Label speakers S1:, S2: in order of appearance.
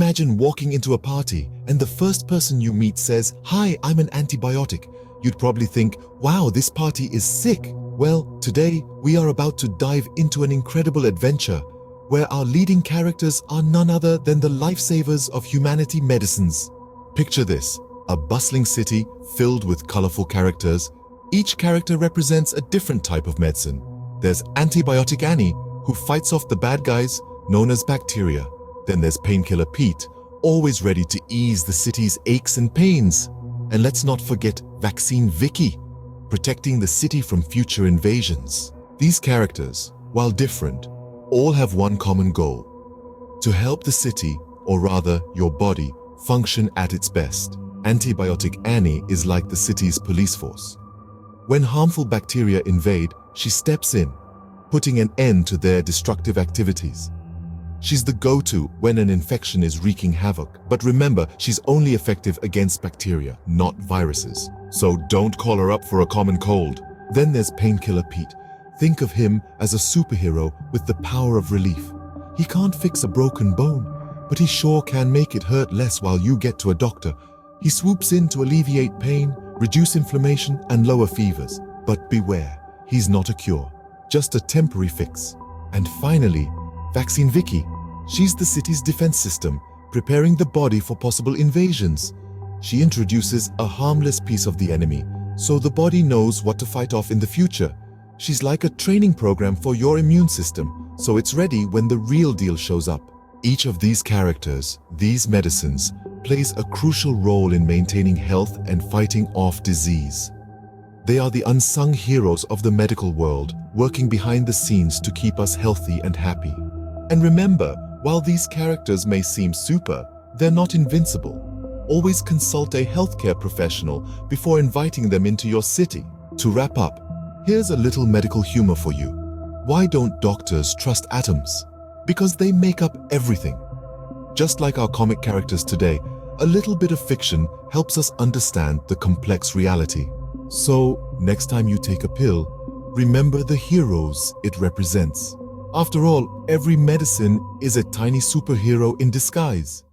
S1: Imagine walking into a party and the first person you meet says, "Hi, I'm an antibiotic." You'd probably think, "Wow, this party is sick." Well, today we are about to dive into an incredible adventure where our leading characters are none other than the lifesavers of humanity, medicines. Picture this, a bustling city filled with colorful characters. Each character represents a different type of medicine. There's Antibiotic Annie, who fights off the bad guys, known as bacteria. Then there's Painkiller Pete, always ready to ease the city's aches and pains. And let's not forget Vaccine Vicky, protecting the city from future invasions. These characters, while different, all have one common goal: to help the city, or rather your body, function at its best. Antibiotic Annie is like the city's police force. When harmful bacteria invade, she steps in, putting an end to their destructive activities. She's the go-to when an infection is wreaking havoc. But remember, she's only effective against bacteria, not viruses. So don't call her up for a common cold. Then there's Painkiller Pete. Think of him as a superhero with the power of relief. He can't fix a broken bone, but he sure can make it hurt less while you get to a doctor. He swoops in to alleviate pain, reduce inflammation, and lower fevers. But beware, he's not a cure, just a temporary fix. And finally, Vaccine Vicky. She's the city's defense system, preparing the body for possible invasions. She introduces a harmless piece of the enemy, so the body knows what to fight off in the future. She's like a training program for your immune system, so it's ready when the real deal shows up. Each of these characters, these medicines, plays a crucial role in maintaining health and fighting off disease. They are the unsung heroes of the medical world, working behind the scenes to keep us healthy and happy. And remember, while these characters may seem super, they're not invincible. Always consult a healthcare professional before inviting them into your city. To wrap up, here's a little medical humor for you. Why don't doctors trust atoms? Because they make up everything. Just like our comic characters today, a little bit of fiction helps us understand the complex reality. So, next time you take a pill, remember the heroes it represents. After all, every medicine is a tiny superhero in disguise.